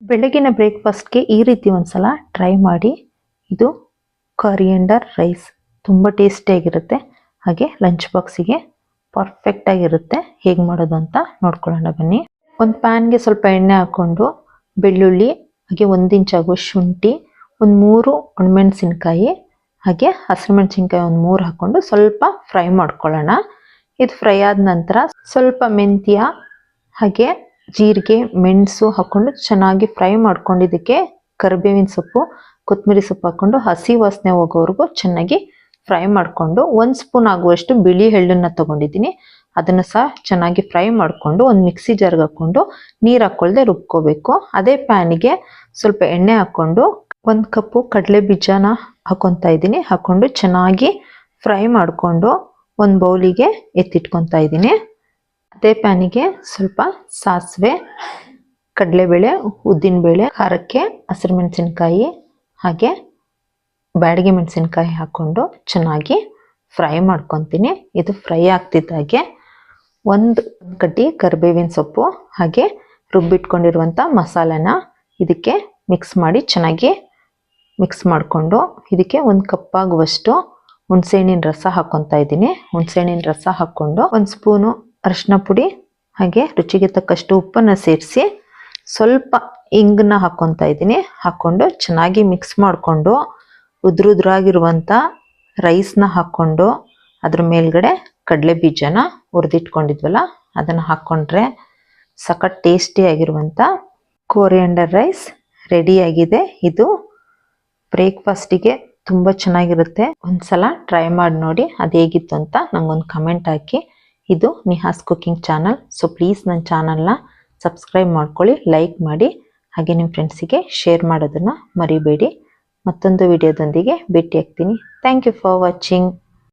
ಬೆಳಗಿನ ಬ್ರೇಕ್ಫಾಸ್ಟ್ಗೆ ಈ ರೀತಿ ಒಂದ್ಸಲ ಟ್ರೈ ಮಾಡಿ. ಇದು ಕೊರಿಯಂಡರ್ ರೈಸ್ ತುಂಬ ಟೇಸ್ಟಿಯಾಗಿರುತ್ತೆ, ಹಾಗೆ ಲಂಚ್ ಬಾಕ್ಸಿಗೆ ಪರ್ಫೆಕ್ಟಾಗಿರುತ್ತೆ. ಹೇಗೆ ಮಾಡೋದು ಅಂತ ನೋಡ್ಕೊಳ್ಳೋಣ ಬನ್ನಿ. ಒಂದು ಪ್ಯಾನ್ಗೆ ಸ್ವಲ್ಪ ಎಣ್ಣೆ ಹಾಕ್ಕೊಂಡು ಬೆಳ್ಳುಳ್ಳಿ, ಹಾಗೆ 1 ಇಂಚಾಗೋ ಶುಂಠಿ, ಒಂದು 3 ಒಣಮೆಣಸಿನ್ಕಾಯಿ, ಹಾಗೆ ಹಸಿರು ಮೆಣಸಿನ್ಕಾಯಿ ಒಂದು 3 ಹಾಕ್ಕೊಂಡು ಸ್ವಲ್ಪ ಫ್ರೈ ಮಾಡ್ಕೊಳ್ಳೋಣ. ಇದು ಫ್ರೈ ಆದ ನಂತರ ಸ್ವಲ್ಪ ಮೆಂತ್ಯ, ಹಾಗೆ ಜೀರಿಗೆ, ಮೆಣಸು ಹಾಕ್ಕೊಂಡು ಚೆನ್ನಾಗಿ ಫ್ರೈ ಮಾಡ್ಕೊಂಡು ಇದಕ್ಕೆ ಕರಿಬೇವಿನ ಸೊಪ್ಪು, ಕೊತ್ತಂಬರಿ ಸೊಪ್ಪು ಹಾಕ್ಕೊಂಡು ಹಸಿ ವಾಸನೆ ಹೋಗೋವರೆಗೂ ಚೆನ್ನಾಗಿ ಫ್ರೈ ಮಾಡಿಕೊಂಡು 1 ಸ್ಪೂನ್ ಆಗುವಷ್ಟು ಬಿಳಿ ಎಳ್ಳನ್ನ ತೊಗೊಂಡಿದ್ದೀನಿ. ಅದನ್ನು ಸಹ ಚೆನ್ನಾಗಿ ಫ್ರೈ ಮಾಡಿಕೊಂಡು ಒಂದು ಮಿಕ್ಸಿ ಜಾರ್ಗೆ ಹಾಕ್ಕೊಂಡು ನೀರು ಹಾಕ್ಕೊಳ್ದೆ ರುಬ್ಕೋಬೇಕು. ಅದೇ ಪ್ಯಾನಿಗೆ ಸ್ವಲ್ಪ ಎಣ್ಣೆ ಹಾಕ್ಕೊಂಡು 1 ಕಪ್ಪು ಕಡಲೆ ಬೀಜನ ಹಾಕ್ಕೊತಾ ಇದ್ದೀನಿ. ಹಾಕ್ಕೊಂಡು ಚೆನ್ನಾಗಿ ಫ್ರೈ ಮಾಡಿಕೊಂಡು ಒಂದು ಬೌಲಿಗೆ ಎತ್ತಿಟ್ಕೊತಾ ಇದ್ದೀನಿ. ಅದೇ ಪ್ಯಾನಿಗೆ ಸ್ವಲ್ಪ ಸಾಸಿವೆ, ಕಡಲೆಬೇಳೆ, ಉದ್ದಿನಬೇಳೆ, ಖಾರಕ್ಕೆ ಹಸಿರು ಮೆಣಸಿನ್ಕಾಯಿ, ಹಾಗೆ ಬ್ಯಾಡಗಿ ಮೆಣಸಿನ್ಕಾಯಿ ಹಾಕ್ಕೊಂಡು ಚೆನ್ನಾಗಿ ಫ್ರೈ ಮಾಡ್ಕೊತೀನಿ. ಇದು ಫ್ರೈ ಆಗ್ತಿದ್ದಾಗೆ ಒಂದು ಕಡ್ಡಿ ಕರಿಬೇವಿನ ಸೊಪ್ಪು, ಹಾಗೆ ರುಬ್ಬಿಟ್ಕೊಂಡಿರುವಂಥ ಮಸಾಲೆನ ಇದಕ್ಕೆ ಮಿಕ್ಸ್ ಮಾಡಿ ಚೆನ್ನಾಗಿ ಮಿಕ್ಸ್ ಮಾಡಿಕೊಂಡು ಇದಕ್ಕೆ 1 ಕಪ್ ಆಗುವಷ್ಟು ಹುಣಸೆಹಣ್ಣಿನ ರಸ ಹಾಕ್ಕೊತಾ ಇದ್ದೀನಿ. ಹುಣಸೆಹಣ್ಣಿನ ರಸ ಹಾಕ್ಕೊಂಡು 1 ಸ್ಪೂನು ಅರಿಶಿನ ಪುಡಿ, ಹಾಗೆ ರುಚಿಗೆ ತಕ್ಕಷ್ಟು ಉಪ್ಪನ್ನು ಸೇರಿಸಿ ಸ್ವಲ್ಪ ಇಂಗನ್ನ ಹಾಕ್ಕೊತಾ ಇದ್ದೀನಿ. ಹಾಕ್ಕೊಂಡು ಚೆನ್ನಾಗಿ ಮಿಕ್ಸ್ ಮಾಡಿಕೊಂಡು ಉದುರುದ್ರಾಗಿರುವಂಥ ರೈಸ್ನ ಹಾಕ್ಕೊಂಡು ಅದ್ರ ಮೇಲ್ಗಡೆ ಕಡಲೆ ಬೀಜನ ಹುರಿದಿಟ್ಕೊಂಡಿದ್ವಲ್ಲ ಅದನ್ನು ಹಾಕ್ಕೊಂಡ್ರೆ ಸಖತ್ ಟೇಸ್ಟಿಯಾಗಿರುವಂಥ ಕೊರಿಯಂಡರ್ ರೈಸ್ ರೆಡಿಯಾಗಿದೆ. ಇದು ಬ್ರೇಕ್ಫಾಸ್ಟಿಗೆ ತುಂಬ ಚೆನ್ನಾಗಿರುತ್ತೆ. ಒಂದ್ಸಲ ಟ್ರೈ ಮಾಡಿ ನೋಡಿ, ಅದು ಹೇಗಿತ್ತು ಅಂತ ನಂಗೊಂದು ಕಮೆಂಟ್ ಹಾಕಿ. ಇದು Nihas cooking channel. So please ನನ್ನ ಚಾನಲ್ನ ಸಬ್ಸ್ಕ್ರೈಬ್ ಮಾಡ್ಕೊಳ್ಳಿ, ಲೈಕ್ ಮಾಡಿ, ಹಾಗೆ ನಿಮ್ಮ ಫ್ರೆಂಡ್ಸಿಗೆ ಶೇರ್ ಮಾಡೋದನ್ನು ಮರಿಬೇಡಿ. ಮತ್ತೊಂದು ವಿಡಿಯೋದೊಂದಿಗೆ ಭೇಟಿ ಆಗ್ತೀನಿ. Thank you for watching.